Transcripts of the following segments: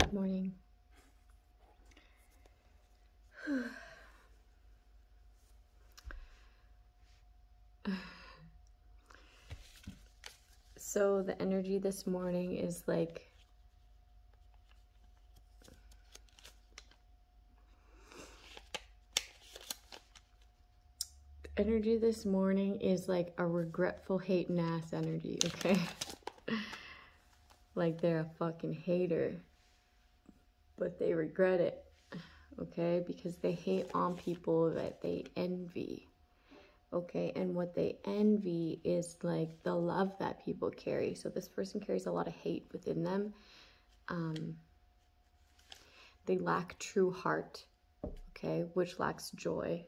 Good morning. So the energy this morning is like a regretful hating ass energy, okay? Like they're a fucking hater, but they regret it, okay? Because they hate on people that they envy, okay? And what they envy is like the love that people carry. So this person carries a lot of hate within them. They lack true heart, okay? Which lacks joy,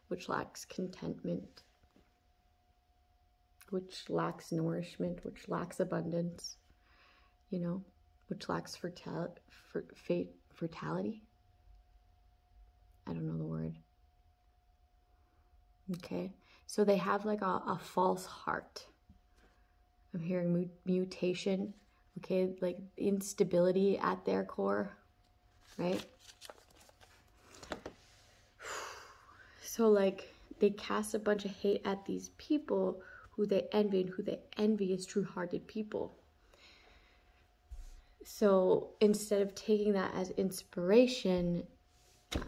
which lacks contentment, which lacks nourishment, which lacks abundance, you know, which lacks fertility. I don't know the word. Okay, so they have like a false heart. I'm hearing mutation, okay, like instability at their core, right? So like they cast a bunch of hate at these people who they envy, and who they envy is true-hearted people. So instead of taking that as inspiration, I'm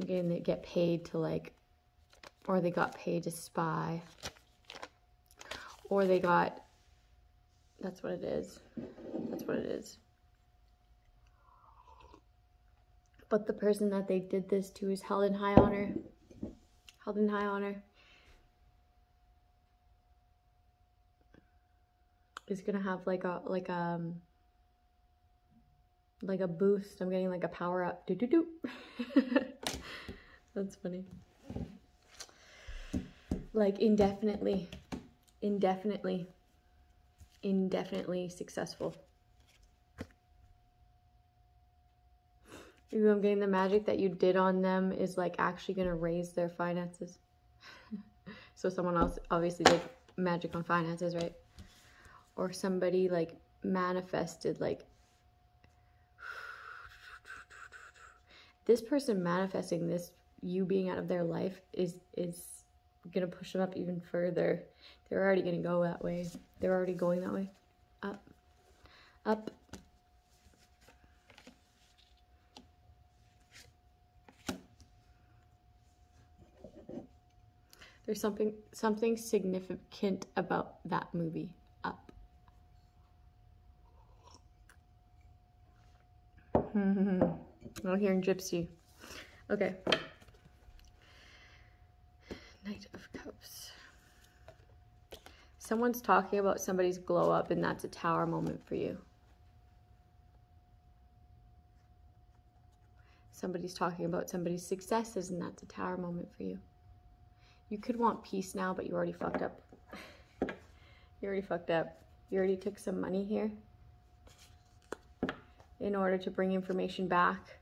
getting they get paid to like, or they got paid to spy, or they got, that's what it is. That's what it is. But the person that they did this to is held in high honor. Held in high honor. Is gonna have like a boost. I'm getting like a power up. Do do do. That's funny. Like indefinitely successful. Even I'm getting the magic that you did on them is like actually gonna raise their finances. So someone else obviously did magic on finances, right? Or somebody like manifested, like this person manifesting this, you being out of their life is gonna push them up even further. They're already gonna go that way. They're already going that way. Up, up. There's something significant about that movie, Up. I'm hearing gypsy. Okay. Knight of Cups. Someone's talking about somebody's glow up, and that's a tower moment for you. Somebody's talking about somebody's successes, and that's a tower moment for you. You could want peace now, but you already fucked up. You already fucked up. You already took some money here in order to bring information back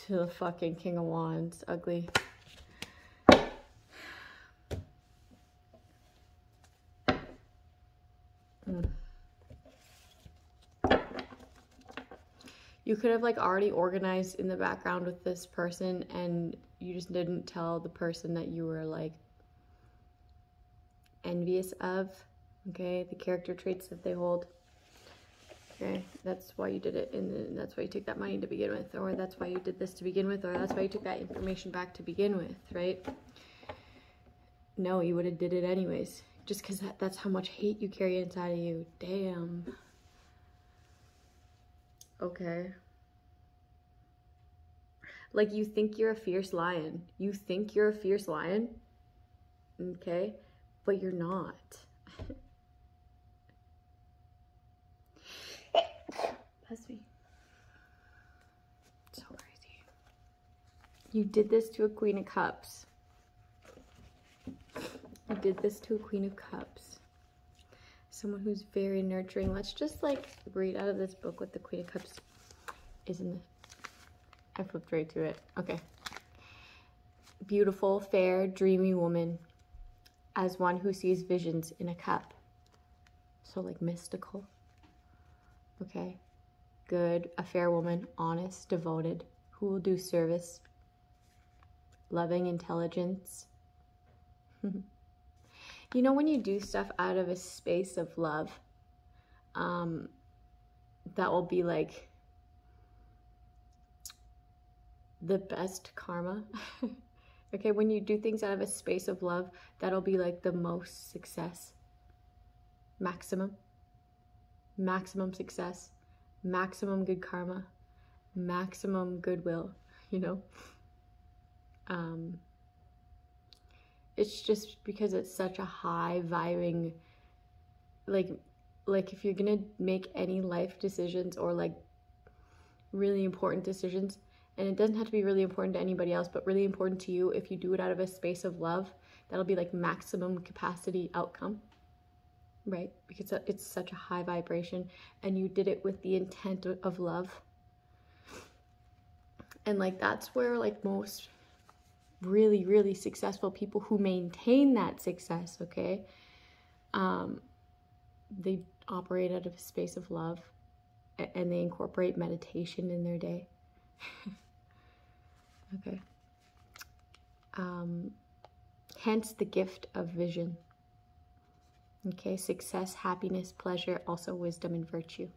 to the fucking King of Wands. Ugly. You could have like already organized in the background with this person, and you just didn't tell the person that you were like envious of, okay, the character traits that they hold. Okay, that's why you did it, and that's why you took that money to begin with, or that's why you did this to begin with, or that's why you took that information back to begin with, right? No, you would have did it anyways, just because that's how much hate you carry inside of you. Damn. Okay. Like you think you're a fierce lion. You think you're a fierce lion, okay? But you're not. Bless me. So crazy. You did this to a Queen of Cups. You did this to a Queen of Cups. Someone who's very nurturing. Let's just like read out of this book what the Queen of Cups is in the... I flipped right to it. Okay. Beautiful, fair, dreamy woman, as one who sees visions in a cup. So like mystical. Okay, good, a fair woman, honest, devoted, who will do service, loving, intelligence. You know, when you do stuff out of a space of love, that will be like the best karma. Okay, when you do things out of a space of love, that'll be like the most success. Maximum success, maximum good karma, maximum goodwill, you know? It's just because it's such a high vibing, like if you're gonna make any life decisions or like really important decisions, and it doesn't have to be really important to anybody else, but really important to you, if you do it out of a space of love, that'll be like maximum capacity outcome, right? Because it's such a high vibration, and you did it with the intent of love. And like that's where like most really, really successful people who maintain that success, okay, they operate out of a space of love, and they incorporate meditation in their day. Okay. Hence the gift of vision. Okay, success, happiness, pleasure, also wisdom and virtue.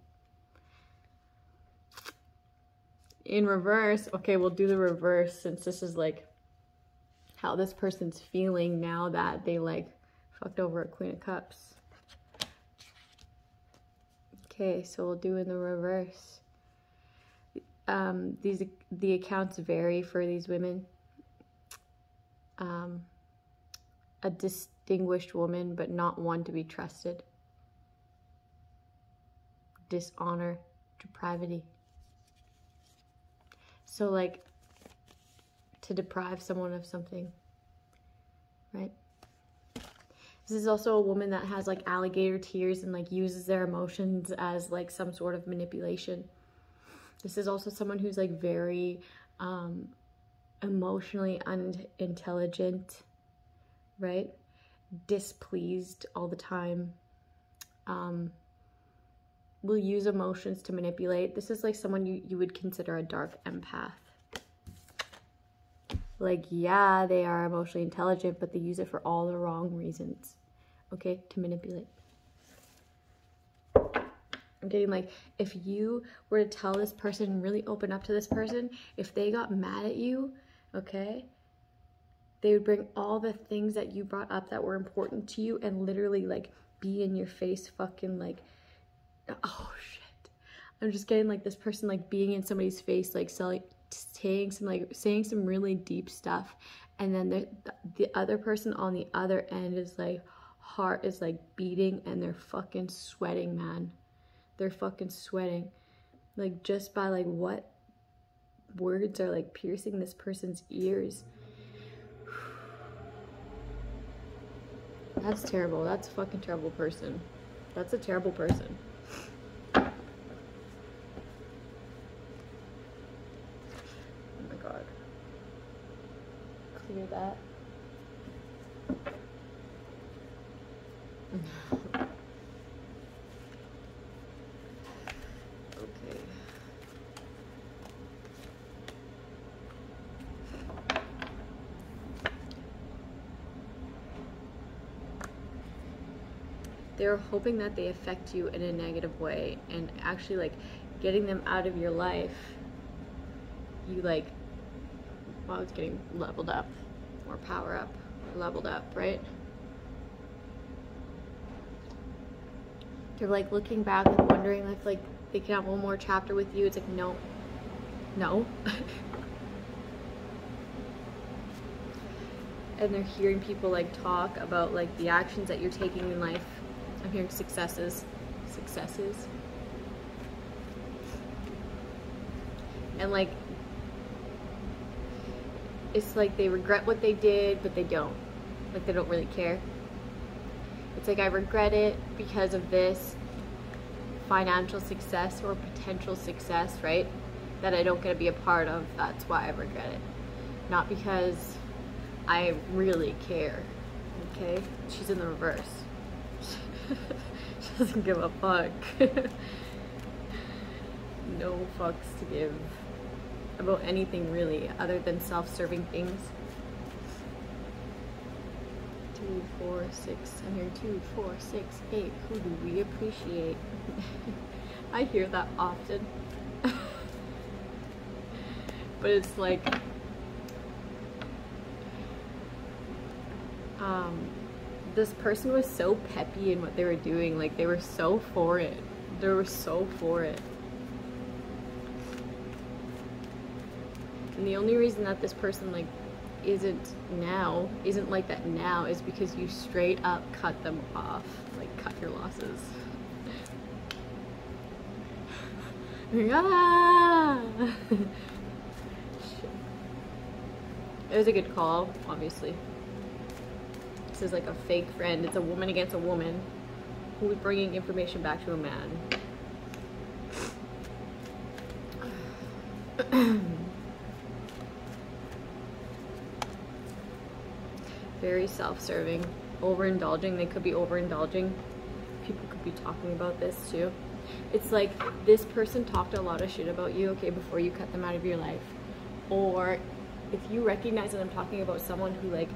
In reverse, okay, we'll do the reverse, since this is like how this person's feeling now that they like fucked over a Queen of Cups. Okay, so we'll do in the reverse. The accounts vary for these women. A distinguished woman, but not one to be trusted. Dishonor, depravity. So like to deprive someone of something, right? This is also a woman that has like alligator tears and like uses their emotions as like some sort of manipulation. This is also someone who's like very emotionally unintelligent, right? Displeased all the time. Will use emotions to manipulate. This is like someone you would consider a dark empath. Like, yeah, they are emotionally intelligent, but they use it for all the wrong reasons, okay, to manipulate. I'm getting like, if you were to tell this person, really open up to this person, if they got mad at you, okay, they would bring all the things that you brought up that were important to you and literally like be in your face fucking like, oh shit. I'm just getting like this person like being in somebody's face, like saying some really deep stuff, and then the other person on the other end is like, heart is like beating and they're fucking sweating, man. They're fucking sweating, like just by like what words are like piercing this person's ears. That's terrible. That's a fucking terrible person. That's a terrible person. Oh my god. Clear that. Okay. They're hoping that they affect you in a negative way, and actually like getting them out of your life, you like, well, it's getting leveled up, or power up, leveled up, right? They're like looking back and wondering if like they can have one more chapter with you. It's like, no. And they're hearing people like talk about like the actions that you're taking in life. I'm hearing successes. And like, it's like they regret what they did, but they don't. Like they don't really care. It's like, I regret it because of this financial success or potential success, right? That I don't get to be a part of. That's why I regret it. Not because I really care, okay? She's in the reverse. She doesn't give a fuck. no fucks to give about anything really other than self-serving things. 2, 4, 6, I'm hearing 2, 4, 6, 8. Who do we appreciate? I hear that often. But it's like, this person was so peppy in what they were doing. Like, they were so for it. They were so for it. And the only reason that this person, like, isn't like that now is because you straight up cut them off. Like, cut your losses. Ah! It was a good call, obviously. This is like a fake friend. It's a woman against a woman who is bringing information back to a man. Very self-serving, overindulging. They could be overindulging. People could be talking about this too. It's like this person talked a lot of shit about you, okay, before you cut them out of your life. Or if you recognize that I'm talking about someone who like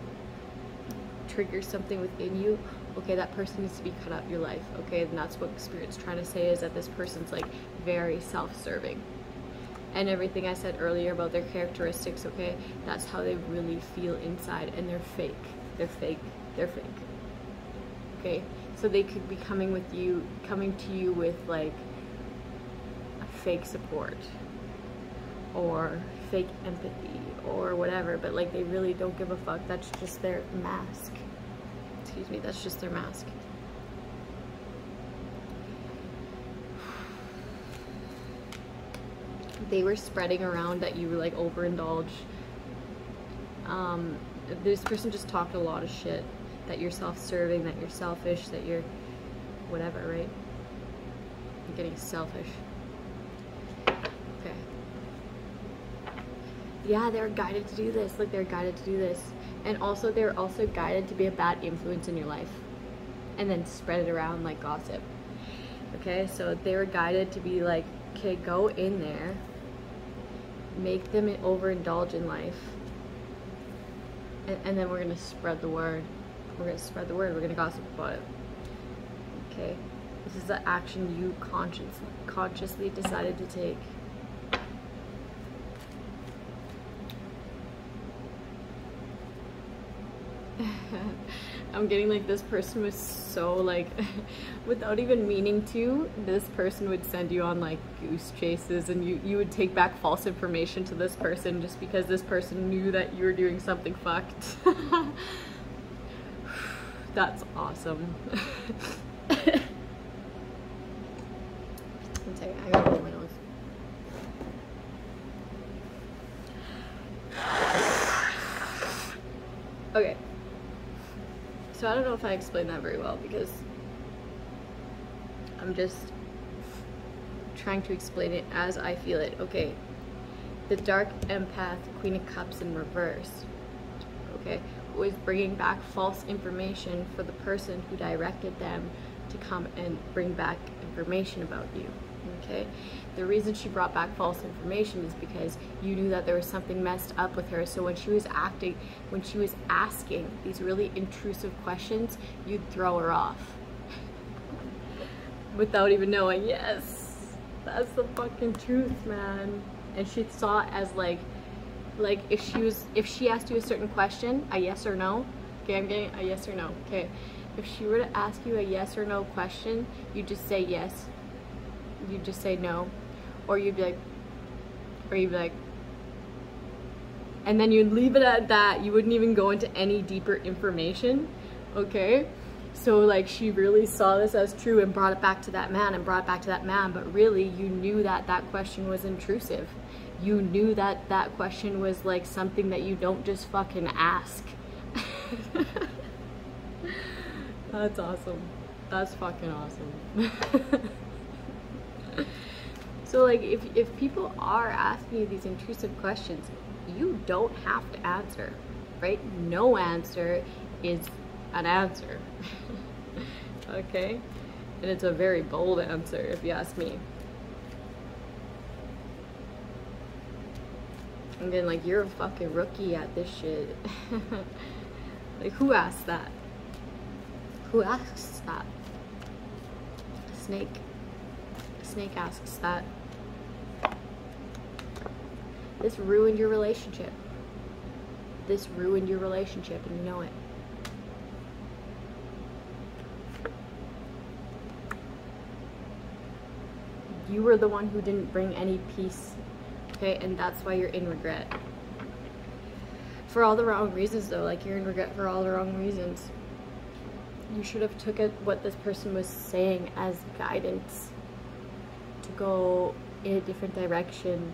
triggers something within you, okay, that person needs to be cut out of your life, okay? And that's what Spirit's trying to say, is that this person's like very self-serving. And everything I said earlier about their characteristics, okay, that's how they really feel inside, and they're fake. They're fake. They're fake. Okay? So they could be coming to you with like a fake support or fake empathy or whatever, but like they really don't give a fuck. That's just their mask. Excuse me, that's just their mask. They were spreading around that you were like overindulged. This person just talked a lot of shit, that you're self-serving, that you're selfish, that you're whatever, right? You're getting selfish. Okay. Yeah, they're guided to do this. Like, they're guided to do this. And also, they're also guided to be a bad influence in your life and then spread it around like gossip. Okay, so they were guided to be like, okay, go in there, make them overindulge in life, and then we're gonna spread the word. We're gonna spread the word. We're gonna gossip about it. Okay, this is the action you consciously decided to take. I'm getting like this person was so like, without even meaning to, this person would send you on like goose chases, and you would take back false information to this person just because this person knew that you were doing something fucked. That's awesome. One second, I gotta blow my nose. Okay. So I don't know if I explained that very well, because I'm just trying to explain it as I feel it. Okay, the dark empath, Queen of Cups in reverse, okay, was bringing back false information for the person who directed them to come and bring back information about you. Okay, the reason she brought back false information is because you knew that there was something messed up with her. So when she was asking these really intrusive questions, you'd throw her off without even knowing. Yes, that's the fucking truth, man. And she saw it as like if she asked you a certain question, a yes or no. Okay, I'm getting a yes or no. Okay, if she were to ask you a yes or no question, you just say yes. You just say no, or you'd be like, and then you'd leave it at that. You wouldn't even go into any deeper information. Okay, so like she really saw this as true and brought it back to that man, but really you knew that that question was intrusive. You knew that that question was like something that you don't just fucking ask. That's awesome. That's fucking awesome. So like if people are asking you these intrusive questions, you don't have to answer, right? No answer is an answer. Okay, and it's a very bold answer if you ask me. I'm getting like, you're a fucking rookie at this shit. Like, who asked that? Who asks that? A snake. A snake asks that. This ruined your relationship. This ruined your relationship, and you know it. You were the one who didn't bring any peace, okay? And that's why you're in regret. For all the wrong reasons, though. Like, you're in regret for all the wrong reasons. You should have took it, what this person was saying, as guidance to go in a different direction,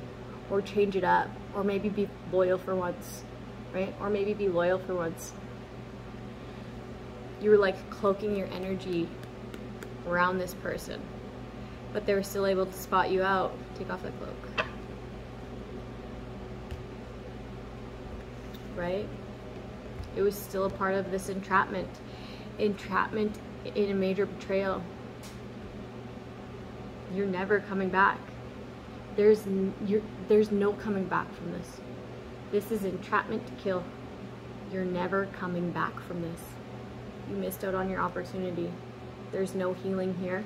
or change it up, or maybe be loyal for once, right? Or maybe be loyal for once. You were like cloaking your energy around this person, but they were still able to spot you out. Take off that cloak. Right? It was still a part of this entrapment. Entrapment in a major betrayal. You're never coming back. There's no coming back from this. This is entrapment to kill. You're never coming back from this. You missed out on your opportunity. There's no healing here.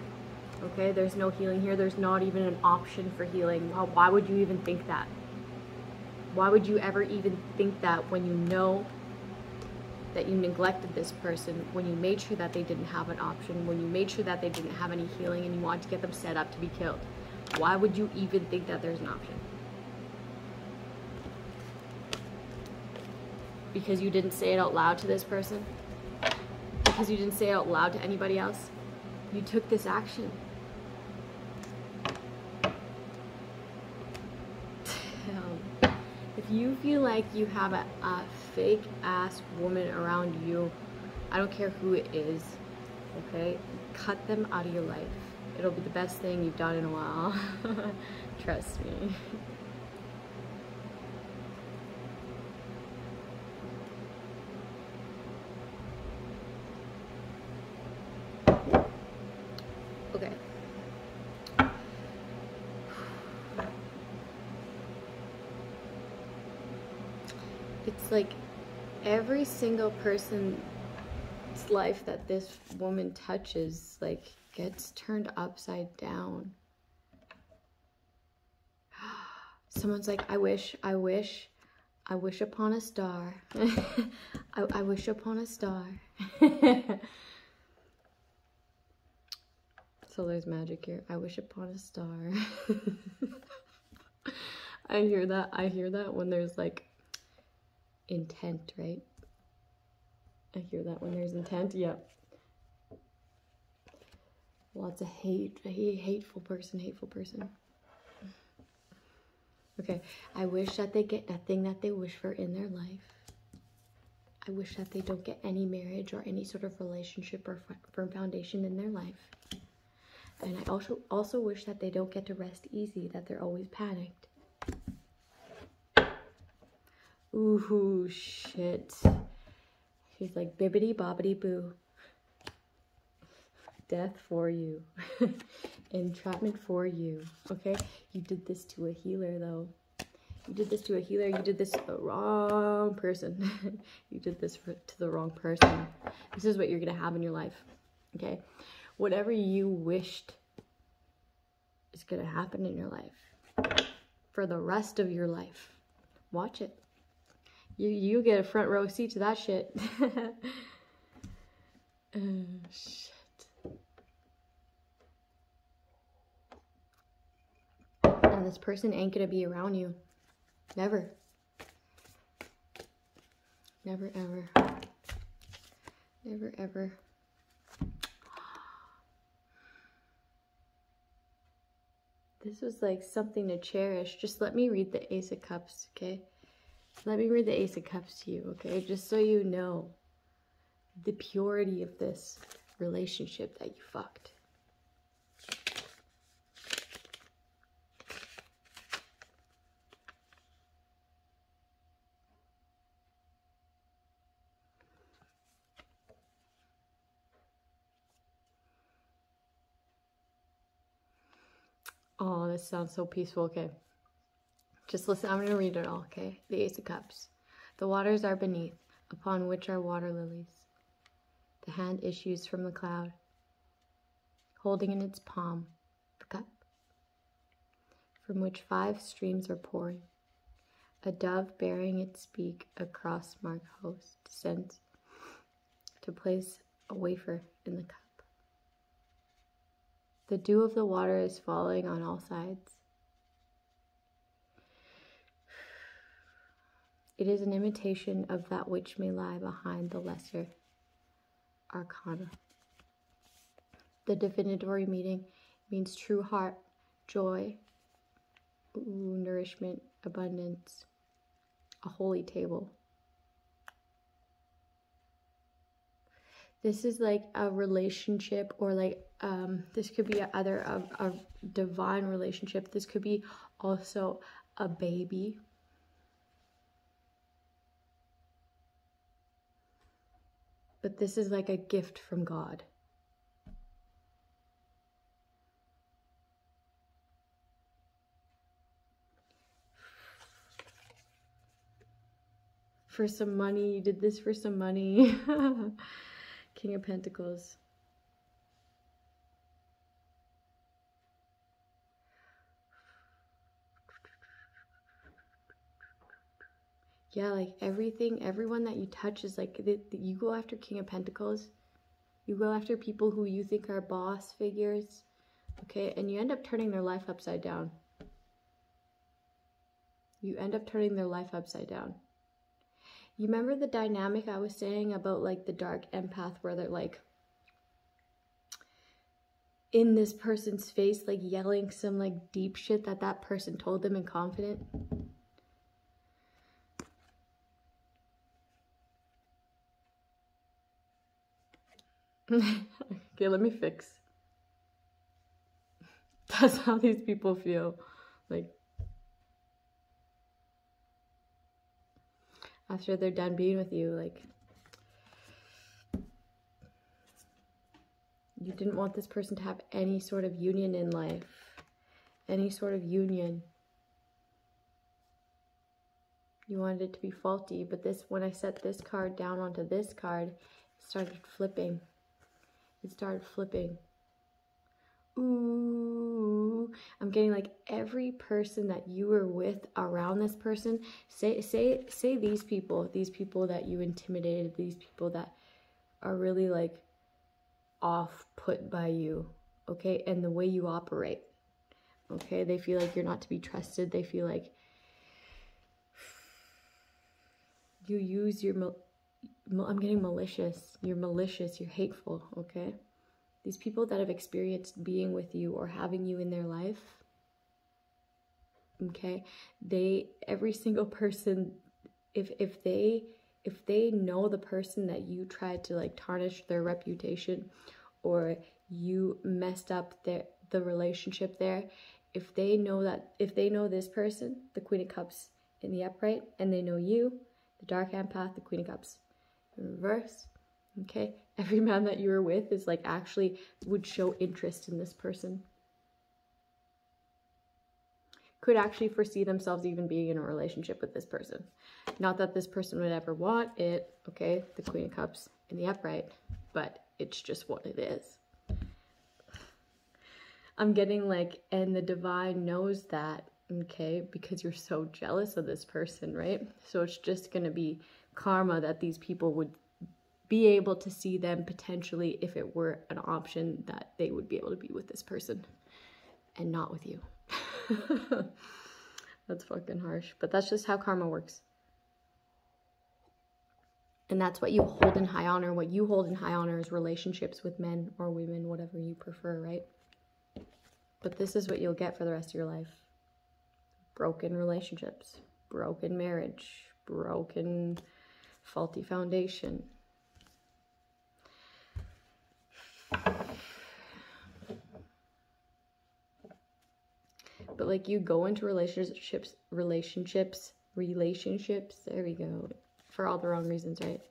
Okay, there's no healing here. There's not even an option for healing. Why would you even think that? Why would you ever even think that when you know that you neglected this person, when you made sure that they didn't have an option, when you made sure that they didn't have any healing, and you wanted to get them set up to be killed? Why would you even think that there's an option? Because you didn't say it out loud to this person? Because you didn't say it out loud to anybody else? You took this action. If you feel like you have a fake ass woman around you, I don't care who it is, okay? Cut them out of your life. It'll be the best thing you've done in a while. Trust me. Okay. It's like every single person's life that this woman touches, like, gets turned upside down. Someone's like, I wish upon a star. I wish upon a star. So there's magic here. I wish upon a star. I hear that when there's like intent, right? I hear that when there's intent. Yep. Lots of hate. Hateful person. Okay. I wish that they get that thing that they wish for in their life. I wish that they don't get any marriage or any sort of relationship or firm foundation in their life. And I also wish that they don't get to rest easy, that they're always panicked. Ooh, shit. She's like, bibbity bobbity boo. Death for you. Entrapment for you. Okay? You did this to a healer, though. You did this to a healer. You did this to the wrong person. You did this to the wrong person. This is what you're going to have in your life. Okay? Whatever you wished is going to happen in your life. For the rest of your life. Watch it. You get a front row seat to that shit. Shit. And this person ain't gonna be around you. Never. Never, ever. Never, ever. This was like something to cherish. Just let me read the Ace of Cups, okay? Let me read the Ace of Cups to you, okay? Just so you know the purity of this relationship that you fucked. Oh, this sounds so peaceful. Okay. Just listen, I'm going to read it all, okay? The Ace of Cups. The waters are beneath, upon which are water lilies. The hand issues from the cloud, holding in its palm the cup, from which 5 streams are pouring. A dove bearing its beak across marked host descends to place a wafer in the cup. The dew of the water is falling on all sides. It is an imitation of that which may lie behind the lesser arcana. The divinatory meaning means true heart, joy, nourishment, abundance, a holy table. This is like a relationship, or like this could be either a divine relationship. This could be also a baby. But this is like a gift from God. For some money, you did this for some money. King of Pentacles. Yeah, like everyone that you touch is like, you go after King of Pentacles. You go after people who you think are boss figures, okay? And you end up turning their life upside down. You end up turning their life upside down. You remember the dynamic I was saying about like the dark empath, where they're like in this person's face, like yelling some like deep shit that person told them in confidence? Okay, let me fix. That's how these people feel. Like, after they're done being with you, like, you didn't want this person to have any sort of union in life. Any sort of union. You wanted it to be faulty, but this, when I set this card down onto this card, it started flipping. It started flipping. Ooh, I'm getting like every person that you were with around this person. Say these people that you intimidated, these people that are really like off put by you, okay, and the way you operate, okay? They feel like you're not to be trusted. They feel like you use your, I'm getting malicious. You're malicious, you're hateful, okay? These people that have experienced being with you or having you in their life, okay, every single person, if they know the person that you tried to like tarnish their reputation, or you messed up the relationship there, if they know this person, the Queen of Cups in the upright, and they know you, the dark empath, the Queen of Cups in reverse, okay, every man that you were with is like actually would show interest in this person. Could actually foresee themselves even being in a relationship with this person. Not that this person would ever want it, okay, the Queen of Cups in the upright, but it's just what it is. I'm getting like, and the divine knows that, okay, because you're so jealous of this person, right? So it's just going to be karma that these people would be able to see them potentially, if it were an option, that they would be able to be with this person and not with you. That's fucking harsh, but that's just how karma works. And that's what you hold in high honor. What you hold in high honor is relationships with men or women, whatever you prefer, right? But this is what you'll get for the rest of your life. Broken relationships, broken marriage, broken, faulty foundation. But like, you go into relationships, there we go, for all the wrong reasons, right?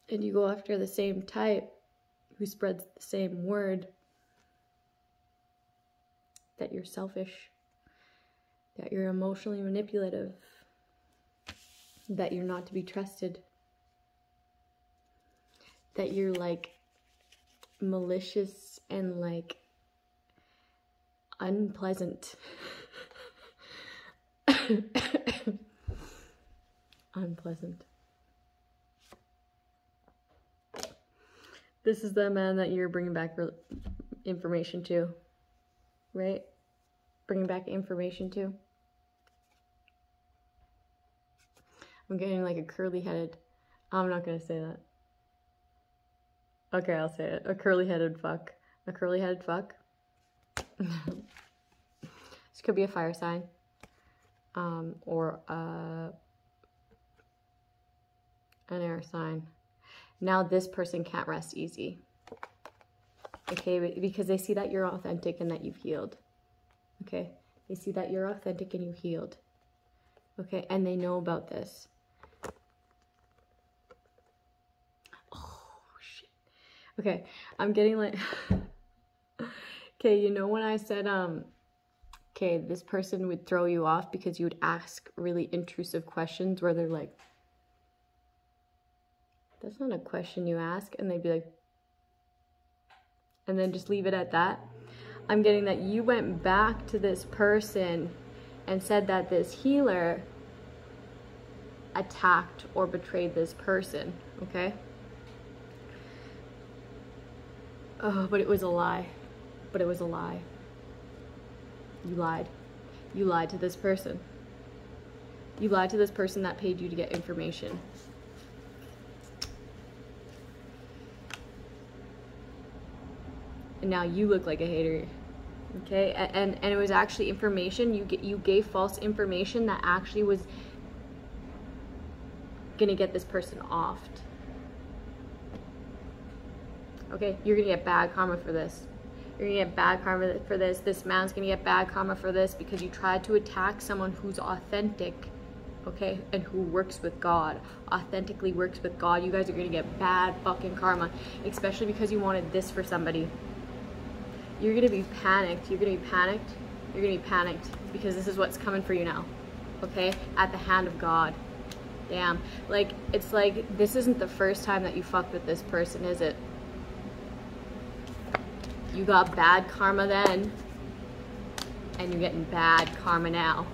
And you go after the same type who spreads the same word. that you're selfish, that you're emotionally manipulative, that you're not to be trusted, that you're like malicious and like unpleasant. Unpleasant. This is the man that you're bringing back information to, right? Bringing back information to. I'm getting like a curly-headed, I'm not gonna say that. Okay, I'll say it. A curly-headed fuck. A curly-headed fuck. This could be a fire sign. Or an air sign. Now this person can't rest easy. Okay, because they see that you're authentic and that you've healed. Okay, they see that you're authentic and you've healed. Okay, and they know about this. Okay, I'm getting like, okay, you know when I said, okay, this person would throw you off because you would ask really intrusive questions where they're like, that's not a question you ask, and they'd be like, and then just leave it at that. I'm getting that you went back to this person and said that this healer attacked or betrayed this person, okay? Oh, but it was a lie. But it was a lie. You lied. You lied to this person. You lied to this person that paid you to get information. And now you look like a hater. Okay? And it was actually information. You gave false information that actually was gonna get this person offed. Okay, you're gonna get bad karma for this. You're gonna get bad karma for this. This man's gonna get bad karma for this because you tried to attack someone who's authentic, okay, and who works with God, authentically works with God. You guys are gonna get bad fucking karma, especially because you wanted this for somebody. You're gonna be panicked. You're gonna be panicked. You're gonna be panicked because this is what's coming for you now, okay, at the hand of God. Damn, like, it's like, this isn't the first time that you fucked with this person, is it? You got bad karma then, and you're getting bad karma now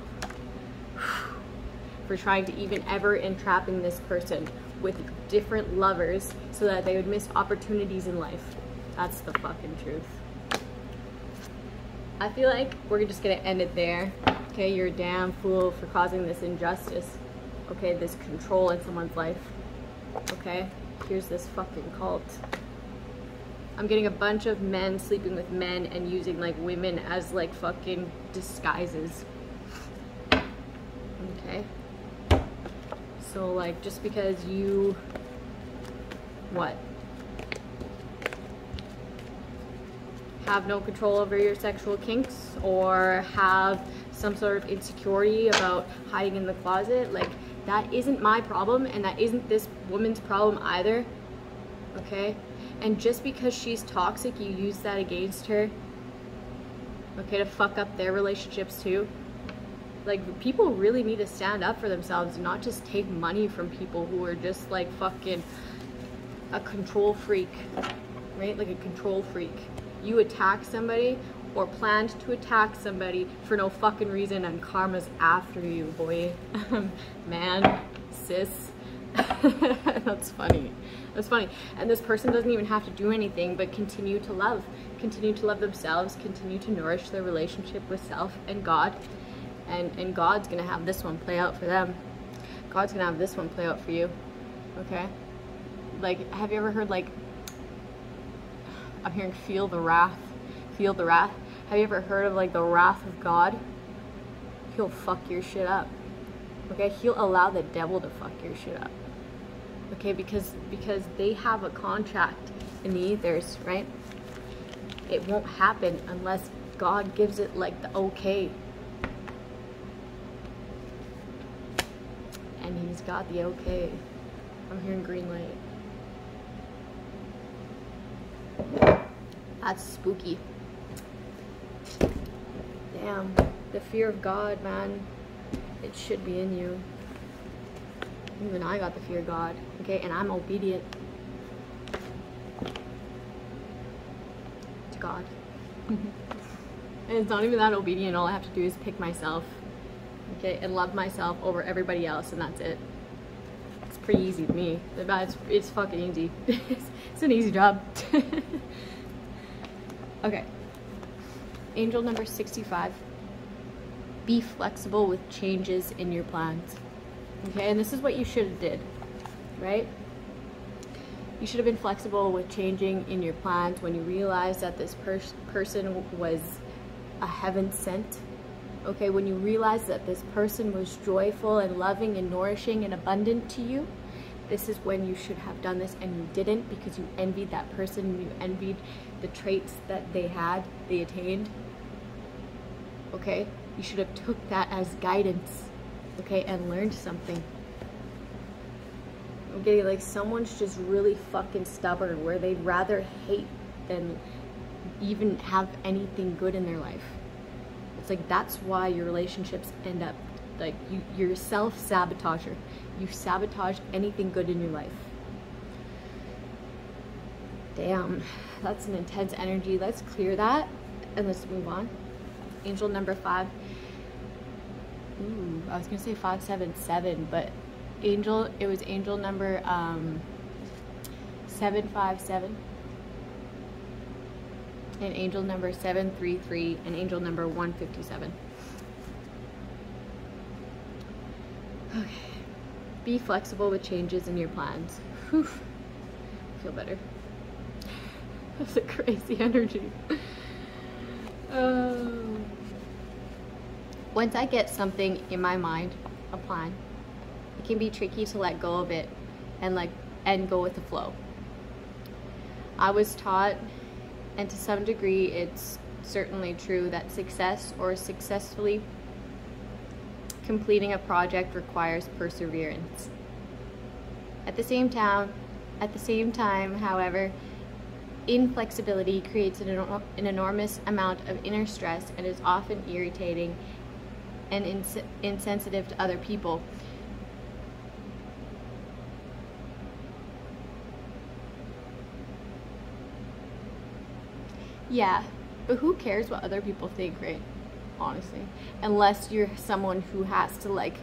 for trying to even ever entrapping this person with different lovers so that they would miss opportunities in life. That's the fucking truth. I feel like we're just gonna end it there. Okay, you're a damn fool for causing this injustice. Okay, this control in someone's life. Okay, here's this fucking cult. I'm getting a bunch of men sleeping with men and using like women as like fucking disguises. Okay. So like just because you, what? Have no control over your sexual kinks or have some sort of insecurity about hiding in the closet, like that isn't my problem and that isn't this woman's problem either. Okay? And just because she's toxic, you use that against her, okay, to fuck up their relationships too. Like, people really need to stand up for themselves and not just take money from people who are just like fucking a control freak, right? Like a control freak. You attack somebody or planned to attack somebody for no fucking reason and karma's after you, boy. Man, sis. That's funny. That's funny. And this person doesn't even have to do anything but continue to love themselves, continue to nourish their relationship with self and God, and God's gonna have this one play out for them. God's gonna have this one play out for you. Okay? Like, have you ever heard, like, I'm hearing feel the wrath, feel the wrath. Have you ever heard of like the wrath of God? He'll fuck your shit up. Okay, he'll allow the devil to fuck your shit up. Okay, because they have a contract in the ethers, right? It won't happen unless God gives it like the okay. And he's got the okay. I'm hearing green light. That's spooky. Damn, the fear of God, man, it should be in you. Even I got the fear of God, okay, and I'm obedient to God. And it's not even that obedient. All I have to do is pick myself, okay, and love myself over everybody else, and that's it. It's pretty easy to me. It's fucking easy. It's an easy job. Okay. Angel number 65. Be flexible with changes in your plans. Okay, and this is what you should have did, right? You should have been flexible with changing in your plans when you realized that this person was a heaven sent. Okay, when you realized that this person was joyful and loving and nourishing and abundant to you, this is when you should have done this, and you didn't because you envied that person, you envied the traits that they had, they attained. Okay, you should have took that as guidance, okay, and learned something. Okay, like someone's just really fucking stubborn where they'd rather hate than even have anything good in their life. It's like that's why your relationships end up like you're a self-sabotager. You sabotage anything good in your life. Damn, that's an intense energy. Let's clear that and let's move on. Angel number 5. Ooh, I was gonna say 577, but it was angel number 757, and angel number 733, and angel number 157. Okay. Be flexible with changes in your plans. Whew. Feel better. That's a crazy energy. Once I get something in my mind, a plan, it can be tricky to let go of it and go with the flow. I was taught, and to some degree it's certainly true, that success or successfully completing a project requires perseverance. At the same time, however, inflexibility creates an enormous amount of inner stress and is often irritating and insensitive to other people. Yeah, but who cares what other people think, right? Honestly, unless you're someone who has to like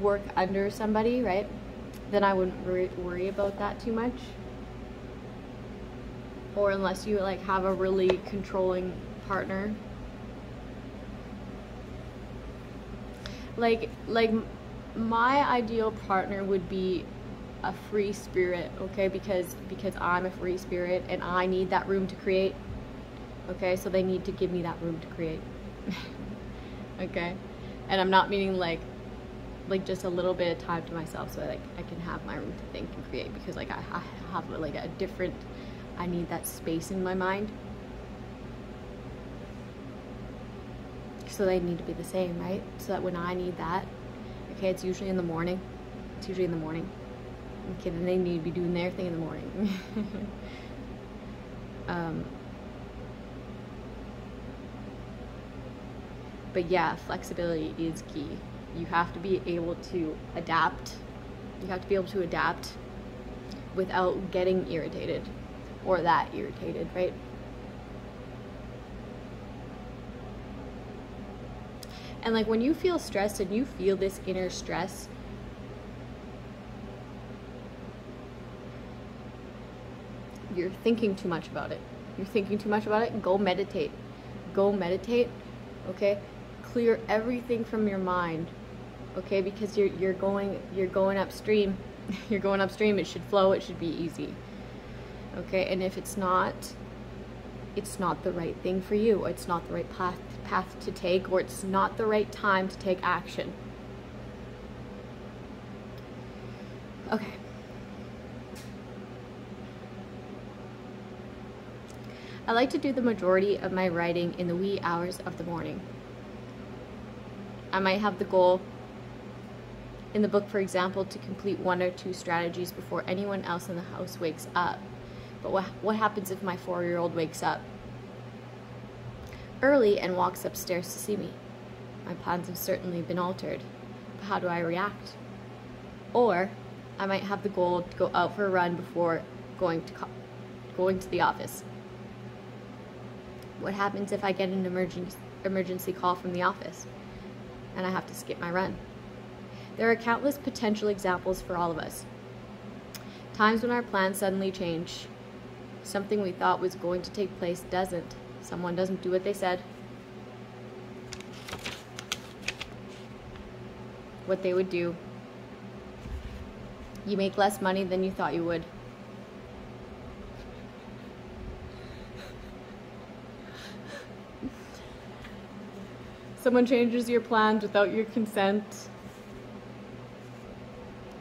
work under somebody, right? Then I wouldn't worry about that too much. Or unless you like have a really controlling partner. Like my ideal partner would be a free spirit, okay? Because I'm a free spirit and I need that room to create. Okay, so they need to give me that room to create. Okay, and I'm not meaning like just a little bit of time to myself, so like I can have my room to think and create, because like I have like a different, I need that space in my mind. So they need to be the same, right? So that when I need that, okay, it's usually in the morning. It's usually in the morning. Okay, then they need to be doing their thing in the morning. But yeah, flexibility is key. You have to be able to adapt. You have to be able to adapt without getting irritated or that irritated, right? And like when you feel stressed and you feel this inner stress, you're thinking too much about it. You're thinking too much about it. Go meditate. Go meditate, okay? Clear everything from your mind, okay? Because you're going upstream. You're going upstream. It should flow. It should be easy, okay? And if it's not the right thing for you, or it's not the right path to take, or it's not the right time to take action. Okay. I like to do the majority of my writing in the wee hours of the morning. I might have the goal in the book, for example, to complete 1 or 2 strategies before anyone else in the house wakes up. But what happens if my 4-year-old wakes up? early and walks upstairs to see me. My plans have certainly been altered, but how do I react? Or I might have the goal to go out for a run before going to the office. What happens if I get an emergency call from the office and I have to skip my run? There are countless potential examples for all of us. Times when our plans suddenly change. Something we thought was going to take place doesn't. Someone doesn't do what they said. What they would do. You make less money than you thought you would. Someone changes your plans without your consent.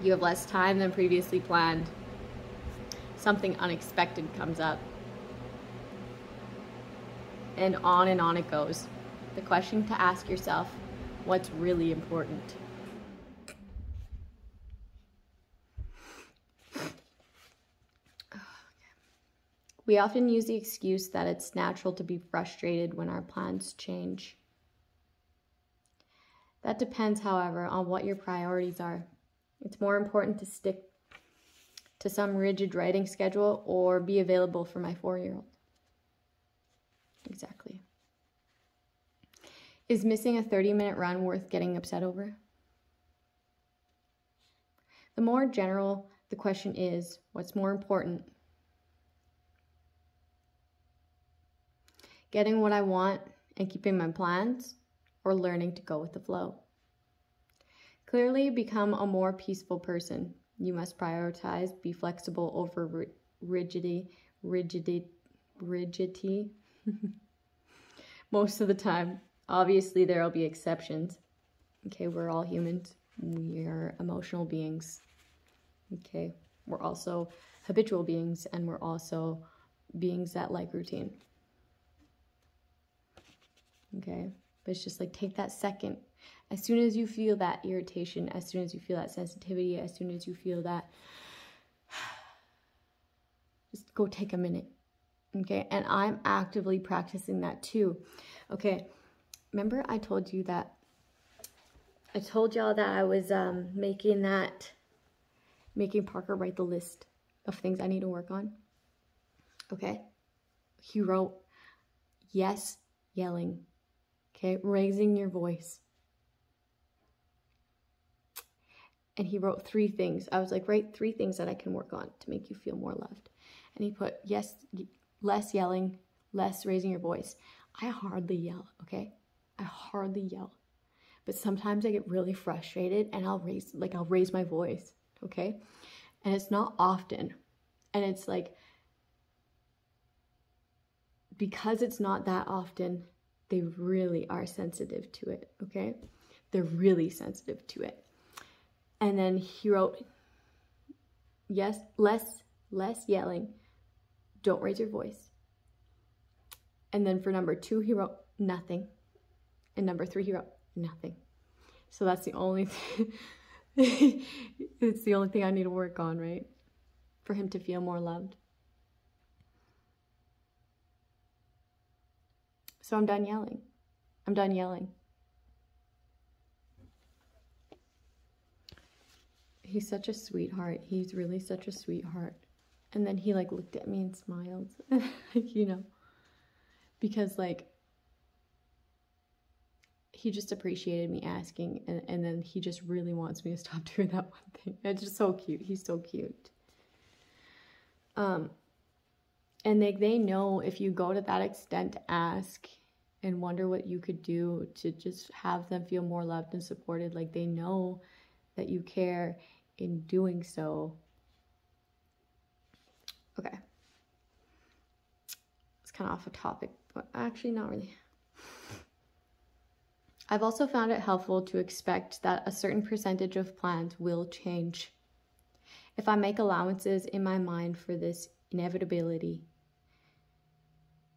You have less time than previously planned. Something unexpected comes up. And on it goes. The question to ask yourself, what's really important? We often use the excuse that it's natural to be frustrated when our plans change. That depends, however, on what your priorities are. It's more important to stick to some rigid writing schedule or be available for my 4-year-old. Exactly. Is missing a 30-minute run worth getting upset over? The more general the question is, what's more important? Getting what I want and keeping my plans, or learning to go with the flow? Clearly, become a more peaceful person. You must prioritize, be flexible over rigidity. Most of the time. Obviously, there will be exceptions. Okay, we're all humans. We are emotional beings. Okay, we're also habitual beings, and we're also beings that like routine. Okay, but it's just like, take that second. As soon as you feel that irritation, as soon as you feel that sensitivity, as soon as you feel that, just go take a minute. Okay, and I'm actively practicing that too. Okay, remember I told y'all that I was making Parker write the list of things I need to work on. Okay, he wrote yes, yelling. Okay, raising your voice. And he wrote 3 things. I was like, write 3 things that I can work on to make you feel more loved. And he put, yes, less yelling, less raising your voice. I hardly yell, okay? I hardly yell. But sometimes I get really frustrated and I'll raise my voice, okay? And it's not often. And it's like, because it's not that often, they really are sensitive to it, okay? They're really sensitive to it. And then he wrote, yes, less yelling. Don't raise your voice. And then for number 2, he wrote nothing. And number 3, he wrote nothing. So that's the only thing. It's the only thing I need to work on, right? For him to feel more loved. So I'm done yelling. I'm done yelling. He's such a sweetheart. He's really such a sweetheart. And then he like looked at me and smiled, you know, because like he just appreciated me asking, and then he just really wants me to stop doing that one thing. It's just so cute. He's so cute. And they know if you go to that extent to ask and wonder what you could do to just have them feel more loved and supported, like they know that you care in doing so. Okay. It's kind of off a topic, but actually not really. I've also found it helpful to expect that a certain percentage of plans will change. If I make allowances in my mind for this inevitability,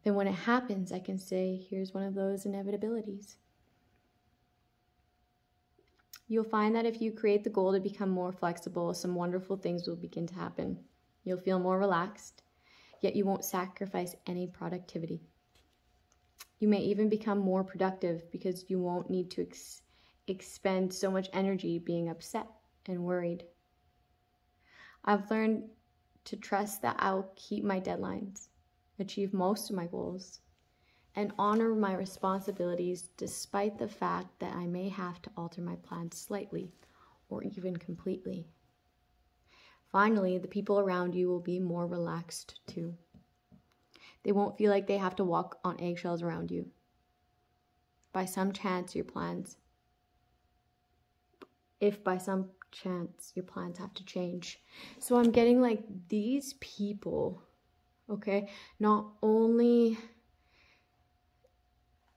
then when it happens, I can say, here's one of those inevitabilities. You'll find that if you create the goal to become more flexible, some wonderful things will begin to happen. You'll feel more relaxed, yet you won't sacrifice any productivity. You may even become more productive because you won't need to expend so much energy being upset and worried. I've learned to trust that I'll keep my deadlines, achieve most of my goals, and honor my responsibilities despite the fact that I may have to alter my plans slightly or even completely. Finally, the people around you will be more relaxed too. They won't feel like they have to walk on eggshells around you. By some chance, your plans, if by some chance your plans have to change. So I'm getting like these people, okay, not only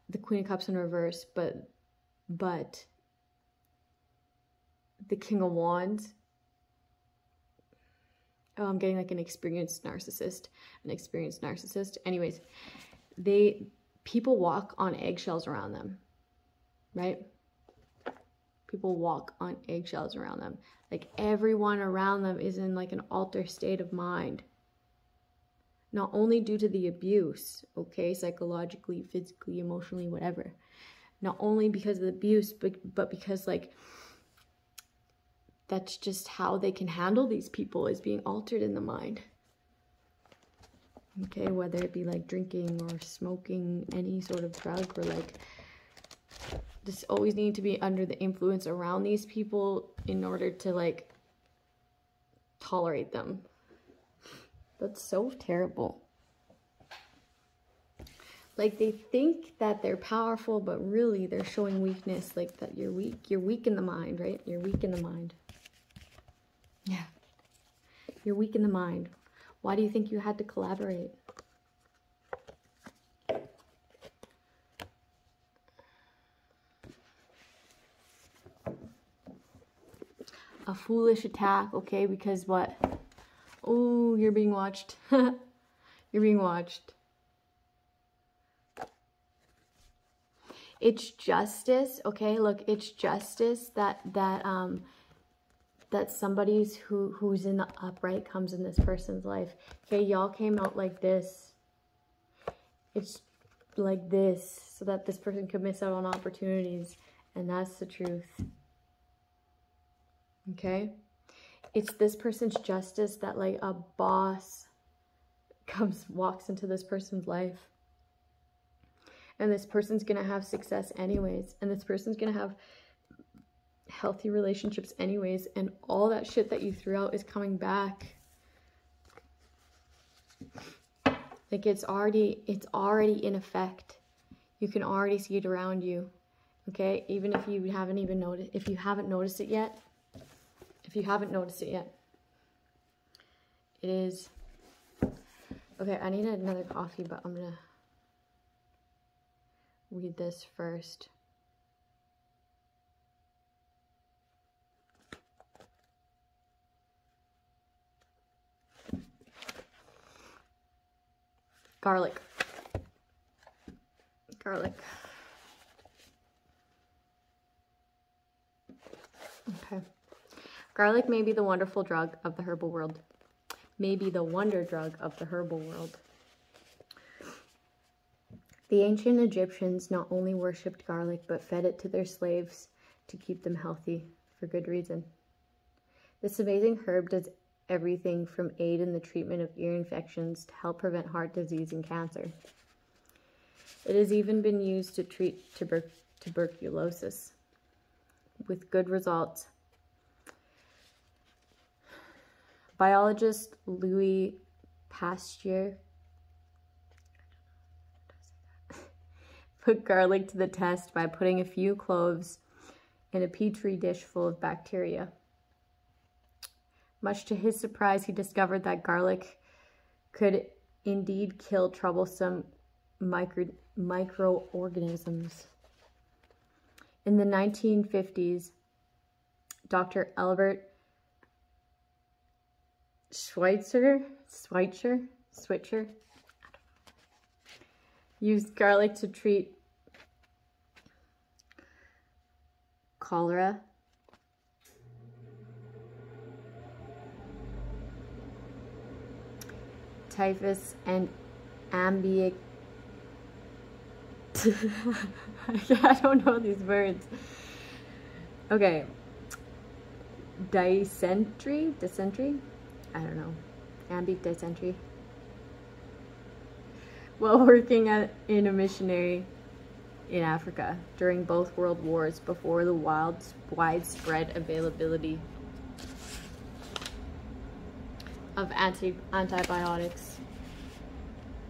the Queen of Cups in reverse, but the King of Wands. Oh, I'm getting like an experienced narcissist. Anyways, people walk on eggshells around them, right? People walk on eggshells around them. Like everyone around them is in like an altered state of mind. Not only due to the abuse, okay, psychologically, physically, emotionally, whatever. Not only because of the abuse, but because like that's just how they can handle these people, is being altered in the mind. Okay, whether it be like drinking or smoking, any sort of drug, or like just always need to be under the influence around these people in order to like tolerate them. That's so terrible. Like they think that they're powerful, but really they're showing weakness, like that you're weak. You're weak in the mind, right? You're weak in the mind. Yeah. You're weak in the mind. Why do you think you had to collaborate? A foolish attack, okay? Because what? Oh, you're being watched. You're being watched. It's justice, okay? Look, it's justice that somebody's who's in the upright comes in this person's life. Okay, y'all came out like this. It's like this so that this person could miss out on opportunities, and that's the truth. Okay? It's this person's justice that like a boss walks into this person's life. And this person's going to have success anyways. And this person's going to have healthy relationships anyways. And all that shit that you threw out is coming back. Like it's already in effect. You can already see it around you. Okay? Even if you haven't even noticed, if you haven't noticed it yet. It is. Okay, I need another coffee, but I'm going to read this first. Garlic. Okay. Garlic may be the wonderful drug of the herbal world. Maybe the wonder drug of the herbal world. The ancient Egyptians not only worshipped garlic, but fed it to their slaves to keep them healthy, for good reason. This amazing herb does everything from aid in the treatment of ear infections to help prevent heart disease and cancer. It has even been used to treat tuberculosis with good results. Biologist Louis Pasteur put garlic to the test by putting a few cloves in a petri dish full of bacteria. Much to his surprise, he discovered that garlic could indeed kill troublesome microorganisms. In the 1950s, Dr. Albert Schweitzer used garlic to treat cholera, typhus, and I don't know these words. Okay. Dysentery? I don't know. Ambic dysentery. While working in a missionary in Africa during both world wars before the widespread availability of antibiotics.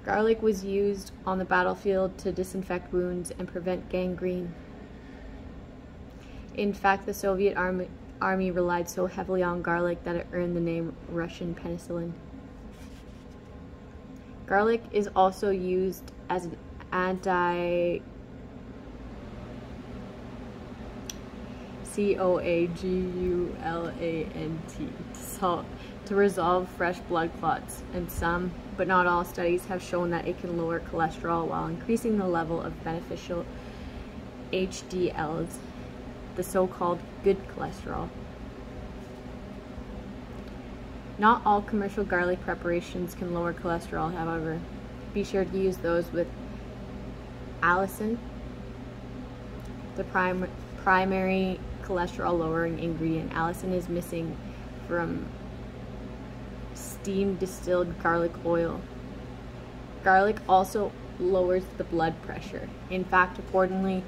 Garlic was used on the battlefield to disinfect wounds and prevent gangrene. In fact, the Soviet army relied so heavily on garlic that it earned the name Russian penicillin. Garlic is also used as an anti-coagulant to resolve fresh blood clots, and some, but not all, studies have shown that it can lower cholesterol while increasing the level of beneficial HDLs, the so-called good cholesterol. Not all commercial garlic preparations can lower cholesterol, however. Be sure to use those with allicin, the primary cholesterol-lowering ingredient. Allicin is missing from steam distilled garlic oil. Garlic also lowers the blood pressure. In fact, according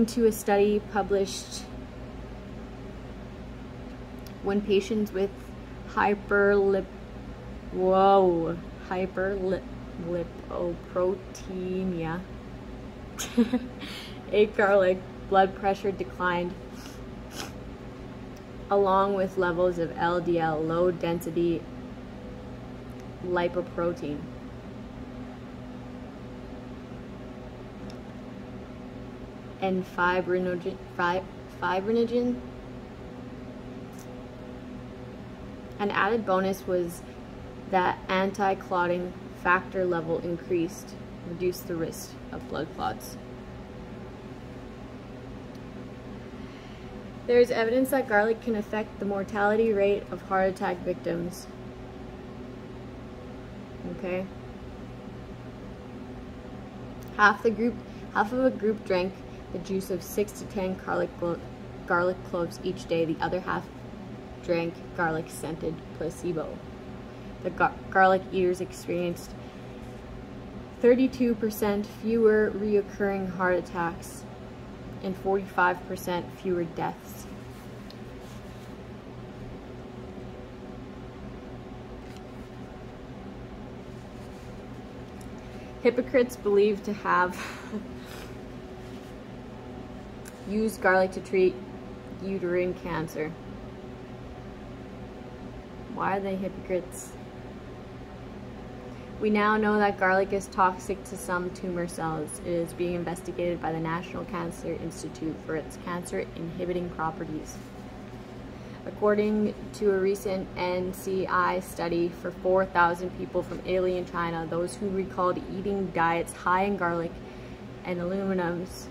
to a study published when patients with hyperlipoproteinemia ate garlic, blood pressure declined, along with levels of LDL, low density lipoprotein. And fibrinogen. An added bonus was that anti-clotting factor level increased, reduced the risk of blood clots. There is evidence that garlic can affect the mortality rate of heart attack victims. Okay. Half of a group drank the juice of 6 to 10 garlic cloves each day. The other half drank garlic-scented placebo. The garlic eaters experienced 32% fewer reoccurring heart attacks and 45% fewer deaths. Hypocrites believed to have used garlic to treat uterine cancer. Why are they hypocrites? We now know that garlic is toxic to some tumor cells. It is being investigated by the National Cancer Institute for its cancer-inhibiting properties. According to a recent NCI study for 4,000 people from Italy and China, those who recalled eating diets high in garlic and alliums,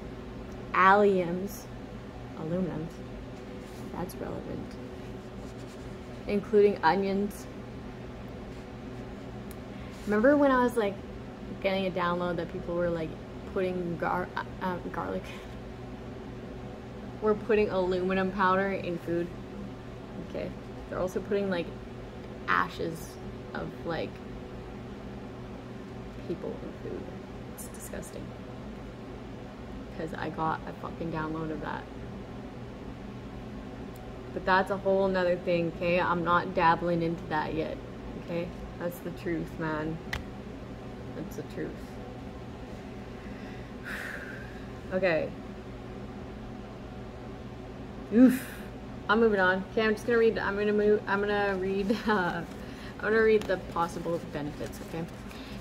that's relevant, including onions. Remember when I was like getting a download that people were like putting garlic, we're putting aluminum powder in food. Okay, they're also putting like ashes of like people in food. It's disgusting. Because I got a fucking download of that. But that's a whole nother thing, okay? I'm not dabbling into that yet, okay? That's the truth, man. That's the truth. Okay. Oof. I'm moving on. Okay, I'm just gonna read. I'm gonna read the possible benefits. Okay.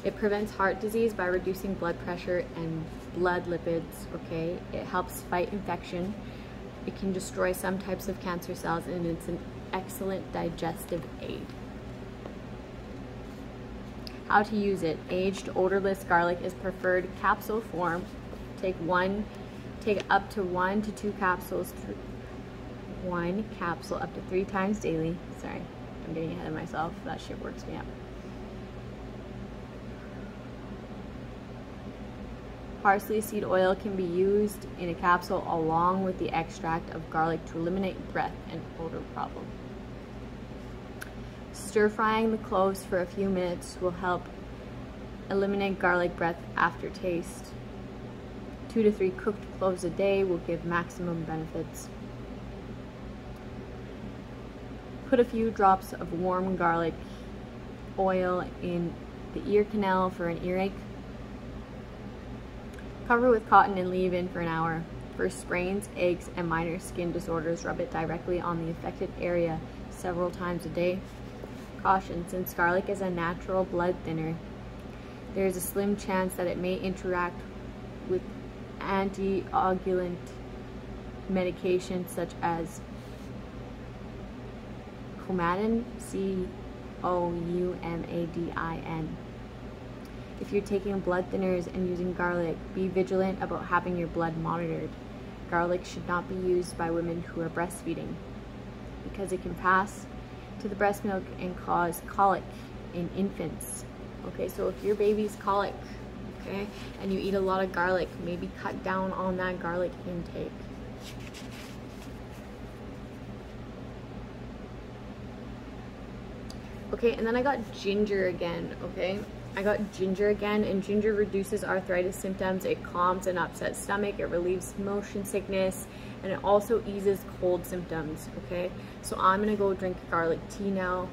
It prevents heart disease by reducing blood pressure and blood lipids. Okay. It helps fight infection. It can destroy some types of cancer cells, and it's an excellent digestive aid. How to use it. Aged, odorless garlic is preferred capsule form. Take up to 1 to 2 capsules. One capsule up to 3 times daily. Sorry, I'm getting ahead of myself. That shit works me up. Parsley seed oil can be used in a capsule along with the extract of garlic to eliminate breath and odor problem. Stir frying the cloves for a few minutes will help eliminate garlic breath aftertaste. 2 to 3 cooked cloves a day will give maximum benefits. Put a few drops of warm garlic oil in the ear canal for an earache. Cover with cotton and leave in for an hour. For sprains, aches, and minor skin disorders, rub it directly on the affected area several times a day. Caution: since garlic is a natural blood thinner, there is a slim chance that it may interact with anticoagulant medications such as Coumadin, Coumadin. If you're taking blood thinners and using garlic, be vigilant about having your blood monitored. Garlic should not be used by women who are breastfeeding because it can pass to the breast milk and cause colic in infants. Okay, so if your baby's colic, okay, and you eat a lot of garlic, maybe cut down on that garlic intake. Okay, and then I got ginger again, okay? I got ginger again, and ginger reduces arthritis symptoms. It calms an upset stomach, it relieves motion sickness, and it also eases cold symptoms, okay? So I'm gonna go drink garlic tea now.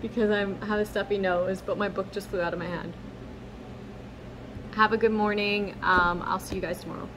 Because I have a stuffy nose, but my book just flew out of my hand. Have a good morning. I'll see you guys tomorrow.